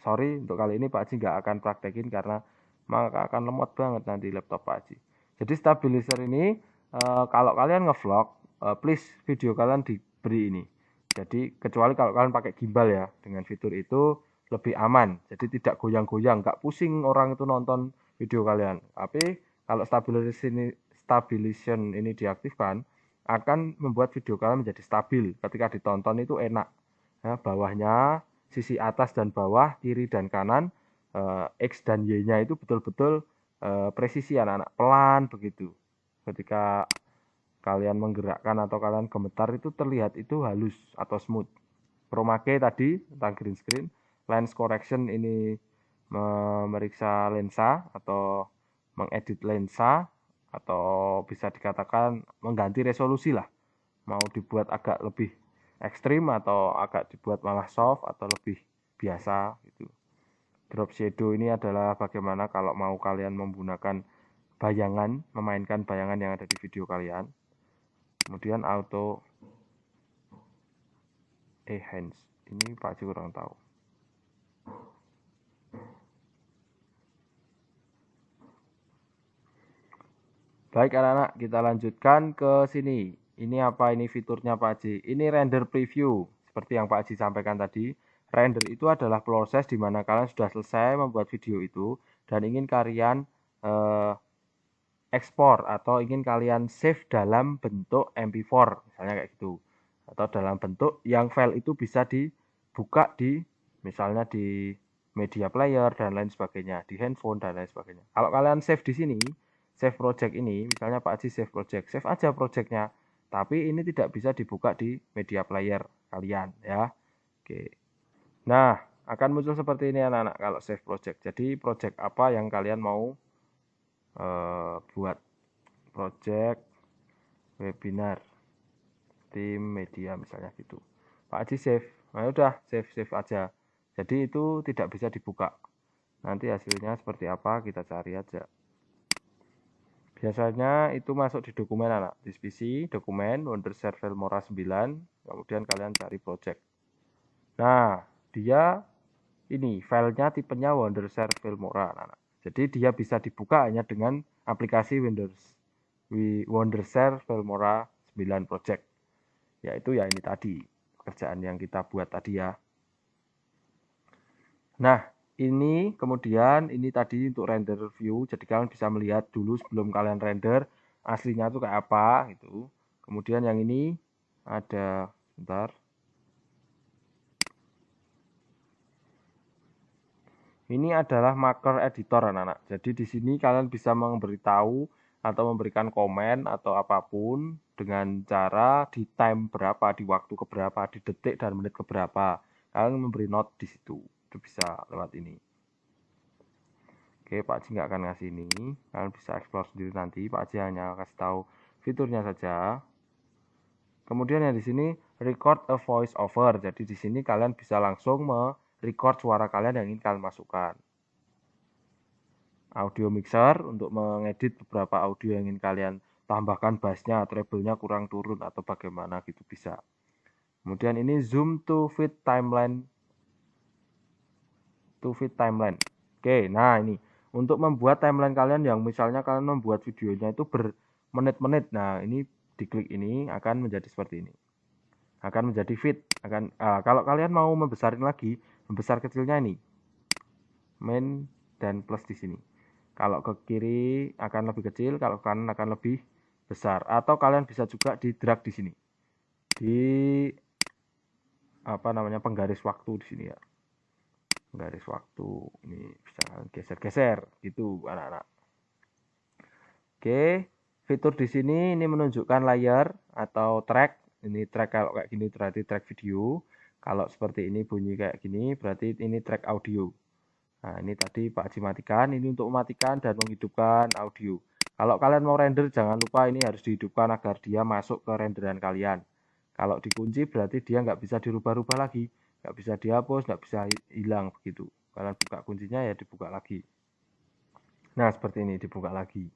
Sorry, untuk kali ini Pak Haji nggak akan praktekin karena maka akan lemot banget nanti laptop Pak Haji. Jadi stabilizer ini kalau kalian ngevlog, please video kalian diberi ini. Jadi kecuali kalau kalian pakai gimbal ya, dengan fitur itu lebih aman. Jadi tidak goyang-goyang, nggak pusing orang itu nonton video kalian. Tapi kalau stabilization ini diaktifkan, akan membuat video kalian menjadi stabil. Ketika ditonton itu enak. Ya, bawahnya, sisi atas dan bawah, kiri dan kanan, X dan Y-nya itu betul-betul presisi anak-anak, pelan begitu. Ketika kalian menggerakkan atau kalian gemetar itu terlihat itu halus atau smooth. Chroma key tadi tentang green screen, lens correction ini memeriksa lensa atau mengedit lensa atau bisa dikatakan mengganti resolusi lah. Mau dibuat agak lebih ekstrim atau agak dibuat malah soft atau lebih biasa gitu. Drop shadow ini adalah bagaimana kalau mau kalian menggunakan bayangan, memainkan bayangan yang ada di video kalian. Kemudian auto enhance. Ini Pak Haji kurang tahu. Baik anak-anak, kita lanjutkan ke sini. Ini apa ini fiturnya Pak Haji? Ini render preview. Seperti yang Pak Haji sampaikan tadi, render itu adalah proses di mana kalian sudah selesai membuat video itu dan ingin kalian eh, ekspor atau ingin kalian save dalam bentuk MP4 misalnya kayak gitu, atau dalam bentuk yang file itu bisa dibuka di misalnya di media player dan lain sebagainya, di handphone dan lain sebagainya. Kalau kalian save di sini, save project ini, misalnya Pak Haji save project, save aja projectnya, tapi ini tidak bisa dibuka di media player kalian ya. Oke. Nah, akan muncul seperti ini anak-anak kalau save project. Jadi project apa yang kalian mau buat project webinar tim media misalnya gitu. Pak Haji save. Nah, udah save aja. Jadi itu tidak bisa dibuka. Nanti hasilnya seperti apa kita cari aja. Biasanya itu masuk di dokumen anak. Di PC, dokumen, Wondershare Filmora 9. Kemudian kalian cari project. Nah, dia ini filenya tipenya Wondershare Filmora anak. Jadi dia bisa dibuka hanya dengan aplikasi Wondershare Filmora 9 Project. Yaitu ya ini tadi, pekerjaan yang kita buat tadi ya. Nah, ini kemudian ini tadi untuk render view. Jadi kalian bisa melihat dulu sebelum kalian render aslinya tuh kayak apa gitu. Kemudian yang ini ada bentar. Ini adalah marker editor anak-anak. Jadi di sini kalian bisa memberitahu atau memberikan komen atau apapun dengan cara di time berapa, di waktu keberapa, di detik dan menit keberapa. Kalian memberi note di situ. Itu bisa lewat ini. Oke, Pak Haji nggak akan ngasih ini. Kalian bisa explore sendiri nanti. Pak Haji hanya kasih tahu fiturnya saja. Kemudian yang di sini record a voice over. Jadi di sini kalian bisa langsung merecord suara kalian yang ingin kalian masukkan. Audio mixer untuk mengedit beberapa audio yang ingin kalian tambahkan bassnya, treble-nya kurang turun atau bagaimana gitu bisa. Kemudian ini zoom to fit timeline. Oke, nah ini untuk membuat timeline kalian yang misalnya kalian membuat videonya itu bermenit-menit. Nah, ini diklik ini akan menjadi seperti ini. Akan menjadi fit. Kalau kalian mau membesarin lagi, membesar kecilnya ini. Min dan plus di sini. Kalau ke kiri akan lebih kecil, kalau ke kanan akan lebih besar. Atau kalian bisa juga di drag di sini. Di apa namanya penggaris waktu di sini ya. Penggaris waktu ini bisa kalian geser-geser gitu anak-anak. Oke, fitur di sini ini menunjukkan layar atau track. Ini track kalau kayak gini berarti track video. Kalau seperti ini bunyi kayak gini berarti ini track audio. Nah, ini tadi Pak Haji matikan, ini untuk mematikan dan menghidupkan audio. Kalau kalian mau render, jangan lupa ini harus dihidupkan agar dia masuk ke renderan kalian. Kalau dikunci berarti dia nggak bisa dirubah-rubah lagi, nggak bisa dihapus, nggak bisa hilang begitu. Kalian buka kuncinya ya dibuka lagi. Nah, seperti ini dibuka lagi.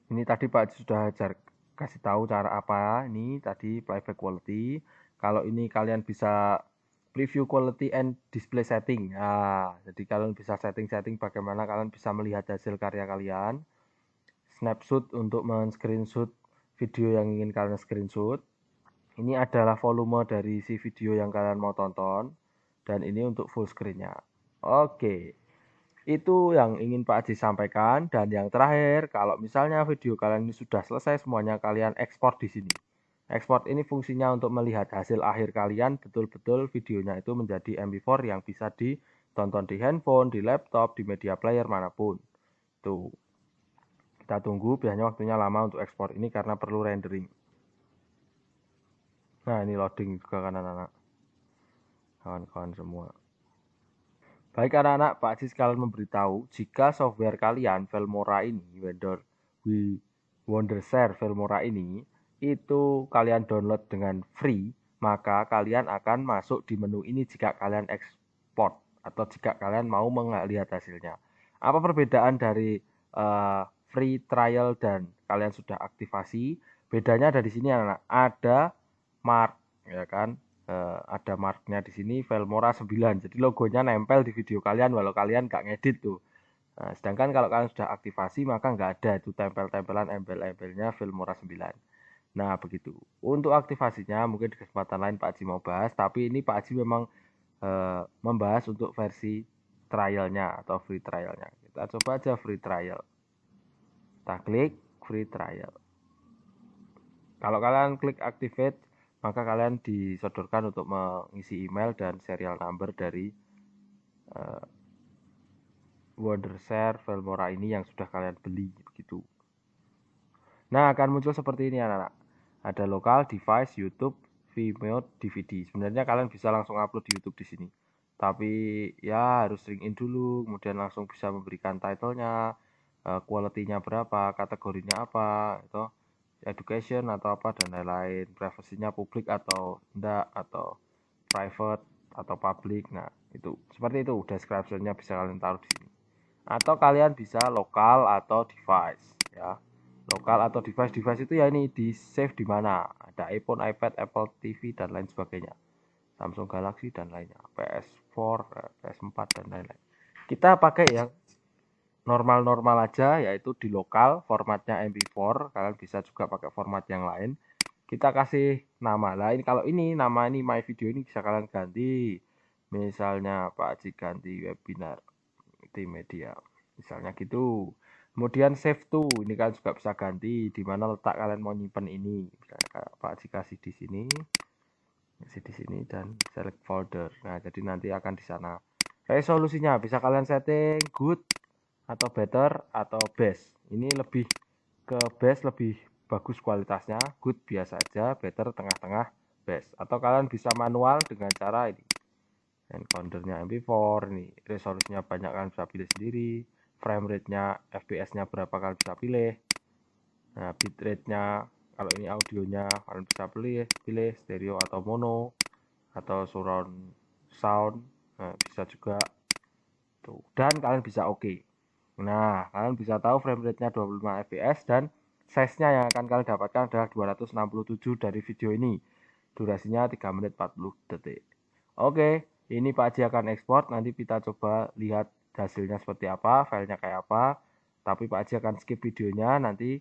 Ini tadi Pak Haji sudah kasih tahu cara apa. Ini tadi playback quality. Kalau ini kalian bisa preview quality and display setting. Nah, jadi kalian bisa setting-setting bagaimana kalian bisa melihat hasil karya kalian. Snapshot untuk men-screenshot video yang ingin kalian screenshot. Ini adalah volume dari si video yang kalian mau tonton. Dan ini untuk full screen-nya. Oke. Itu yang ingin Pak Haji sampaikan. Dan yang terakhir, kalau misalnya video kalian ini sudah selesai semuanya, kalian ekspor di sini. Ekspor ini fungsinya untuk melihat hasil akhir kalian, betul-betul videonya itu menjadi MP4 yang bisa ditonton di handphone, di laptop, di media player manapun. Tuh. Kita tunggu, biasanya waktunya lama untuk ekspor ini karena perlu rendering. Nah, ini loading juga kan anak-anak. Kawan-kawan semua. Baik anak-anak, Pak Haji sekalian memberitahu, jika software kalian Filmora ini, Wondershare Filmora ini, itu kalian download dengan free, maka kalian akan masuk di menu ini jika kalian ekspor atau jika kalian mau melihat hasilnya. Apa perbedaan dari free trial dan kalian sudah aktivasi? Bedanya ada di sini anak-anak, ada mark ya kan? Ada marknya di sini Filmora 9. Jadi logonya nempel di video kalian walau kalian nggak ngedit tuh. Nah, sedangkan kalau kalian sudah aktivasi maka nggak ada itu tempel-tempelan embel-embelnya Filmora 9. Nah, begitu. Untuk aktivasinya mungkin di kesempatan lain Pak Haji mau bahas, tapi ini Pak Haji memang membahas untuk versi trialnya atau free trialnya. Kita coba aja free trial. Kita klik free trial. Kalau kalian klik activate, maka kalian disodorkan untuk mengisi email dan serial number dari Wondershare Filmora ini yang sudah kalian beli begitu. Nah, akan muncul seperti ini anak-anak. Ada lokal, device, YouTube, Vimeo, DVD. Sebenarnya kalian bisa langsung upload di YouTube di sini. Tapi ya harus link in dulu, kemudian langsung bisa memberikan title-nya, quality-nya berapa, kategorinya apa, itu education atau apa dan lain-lain, privasinya publik atau enggak, atau private atau public. Nah, itu seperti itu description-nya bisa kalian taruh di sini. Atau kalian bisa lokal atau device ya. Lokal atau device itu ya ini di save di mana? Ada iPhone, iPad, Apple TV dan lain sebagainya. Samsung Galaxy dan lainnya, PS4, PS4 dan lain-lain. Kita pakai yang normal-normal aja, yaitu di lokal formatnya MP4. Kalian bisa juga pakai format yang lain. Kita kasih nama lain. Kalau ini nama ini my video ini bisa kalian ganti. Misalnya Pak Haji ganti webinar di media. Misalnya gitu. Kemudian save to, ini kalian juga bisa ganti di mana letak kalian mau nyimpen ini. Misalnya Pak Haji kasih di sini, dan select folder. Nah, jadi nanti akan di sana. Resolusinya bisa kalian setting good atau better atau best. Ini lebih ke best, lebih bagus kualitasnya, good biasa aja, better tengah-tengah, best. Atau kalian bisa manual dengan cara ini. Encodernya MP4, ini resolusinya banyak kalian bisa pilih sendiri, frame rate-nya, FPS-nya berapa kalian bisa pilih. Nah, bitrate-nya, kalau ini audionya kalian bisa pilih stereo atau mono atau surround sound. Nah, bisa juga tuh. Dan kalian bisa oke. Nah, kalian bisa tahu frame rate-nya 25 fps dan size-nya yang akan kalian dapatkan adalah 267 dari video ini. Durasinya 3 menit 40 detik. Oke, ini Pak Haji akan ekspor. Nanti kita coba lihat hasilnya seperti apa, filenya kayak apa. Tapi Pak Haji akan skip videonya, nanti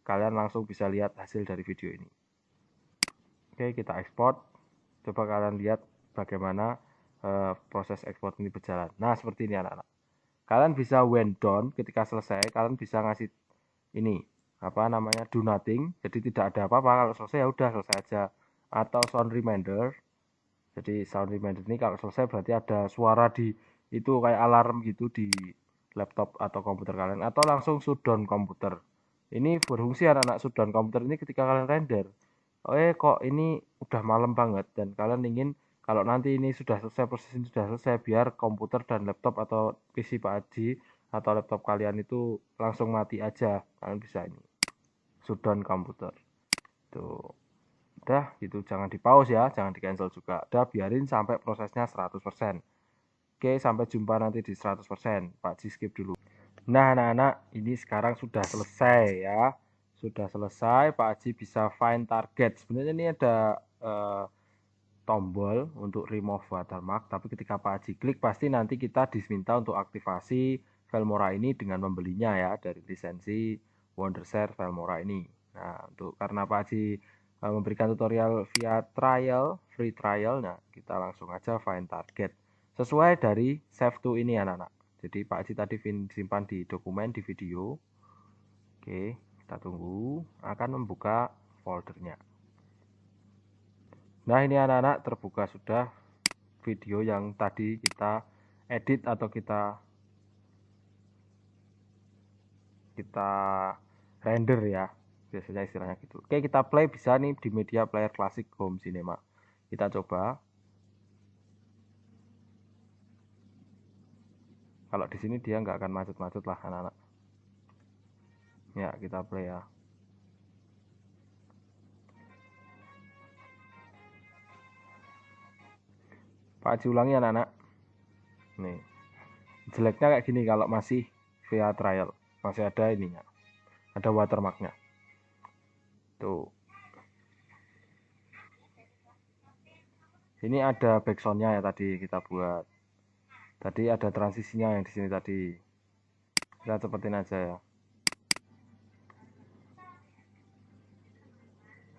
kalian langsung bisa lihat hasil dari video ini. Oke, kita ekspor. Coba kalian lihat bagaimana proses ekspor ini berjalan. Nah, seperti ini anak-anak. Kalian bisa when done, ketika selesai kalian bisa ngasih ini apa namanya do nothing, jadi tidak ada apa-apa. Kalau selesai ya udah selesai aja. Atau sound reminder, jadi sound reminder ini kalau selesai berarti ada suara di itu kayak alarm gitu di laptop atau komputer kalian, atau langsung shutdown komputer. Ini berfungsi anak-anak. Shutdown komputer ini ketika kalian render, kok ini udah malam banget dan kalian ingin kalau nanti ini sudah selesai, proses ini sudah selesai, biar komputer dan laptop atau PC Pak Haji atau laptop kalian itu langsung mati aja, kalian bisa ini shutdown komputer tuh. Udah gitu, jangan di pause ya, jangan di cancel juga, udah biarin sampai prosesnya 100%. Oke, sampai jumpa nanti di 100%. Pak Haji skip dulu. Nah anak-anak, ini sekarang sudah selesai ya, sudah selesai. Pak Haji bisa find target. Sebenarnya ini ada tombol untuk remove watermark, tapi ketika Pak Haji klik pasti nanti kita diminta untuk aktivasi Filmora ini dengan membelinya ya dari lisensi Wondershare Filmora ini. Nah, untuk karena Pak Haji memberikan tutorial via trial, free trial, nah kita langsung aja find target sesuai dari save to ini anak-anak. Jadi Pak Haji tadi simpan di dokumen di video. Oke, kita tunggu akan membuka foldernya. Nah, ini anak-anak terbuka sudah video yang tadi kita edit atau kita render ya, biasanya istilahnya gitu. Oke, kita play bisa nih di media player klasik home cinema. Kita coba. Kalau di sini dia nggak akan macet-macet lah anak-anak. Ya, kita play ya. Pak Haji ulangi anak-anak. Nih, jeleknya kayak gini kalau masih via trial, masih ada ininya, ada watermarknya tuh. Ini ada backsoundnya ya tadi kita buat, tadi ada transisinya yang di sini tadi. Kita cepetin aja ya.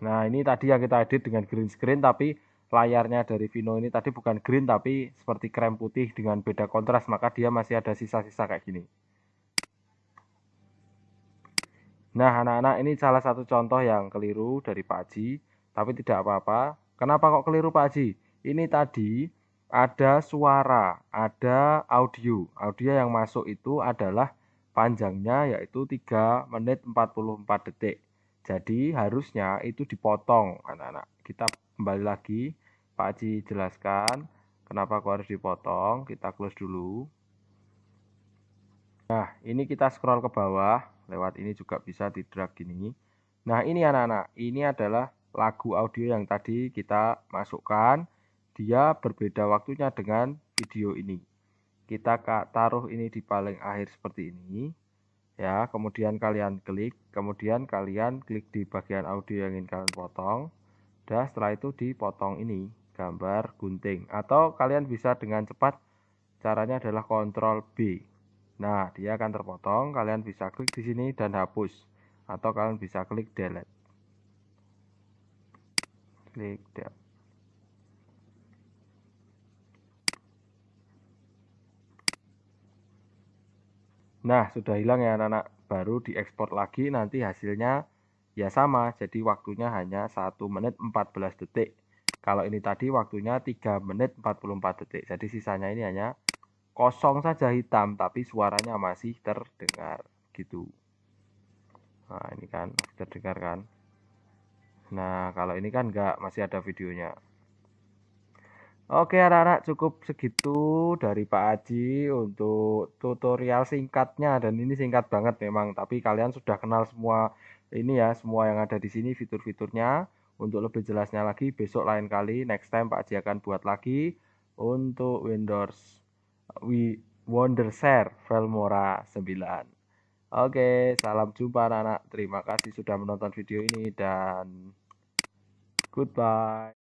Nah, ini tadi yang kita edit dengan green screen, tapi layarnya dari Vino ini tadi bukan green, tapi seperti krem putih dengan beda kontras, maka dia masih ada sisa-sisa kayak gini. Nah, anak-anak, ini salah satu contoh yang keliru dari Pak Haji, tapi tidak apa-apa. Kenapa kok keliru Pak Haji? Ini tadi ada suara, ada audio. Audio yang masuk itu adalah panjangnya yaitu 3 menit 44 detik. Jadi harusnya itu dipotong, anak-anak. Kita kembali lagi, Pak Haji jelaskan kenapa kok harus dipotong. Kita close dulu. Nah, ini kita scroll ke bawah, lewat ini juga bisa di drag gini. Nah, ini anak-anak, ini adalah lagu audio yang tadi kita masukkan. Dia berbeda waktunya dengan video ini. Kita taruh ini di paling akhir seperti ini. Ya, kemudian kalian klik, kemudian kalian klik di bagian audio yang ingin kalian potong. Dan setelah itu dipotong ini, gambar gunting. Atau kalian bisa dengan cepat, caranya adalah Ctrl B. Nah, dia akan terpotong. Kalian bisa klik di sini dan hapus, atau kalian bisa klik delete. Klik delete. Nah, sudah hilang ya anak-anak. Baru diekspor lagi, nanti hasilnya ya sama. Jadi waktunya hanya 1 menit 14 detik. Kalau ini tadi waktunya 3 menit 44 detik. Jadi sisanya ini hanya kosong saja hitam, tapi suaranya masih terdengar gitu. Nah, ini kan masih terdengar kan. Nah, kalau ini kan enggak, masih ada videonya. Oke anak-anak, cukup segitu dari Pak Aji untuk tutorial singkatnya, dan ini singkat banget memang, tapi kalian sudah kenal semua ini ya, semua yang ada di sini fitur-fiturnya. Untuk lebih jelasnya lagi besok lain kali, next time Pak Aji akan buat lagi untuk Windows Wondershare Filmora 9. Oke, salam jumpa anak-anak. Terima kasih sudah menonton video ini dan goodbye.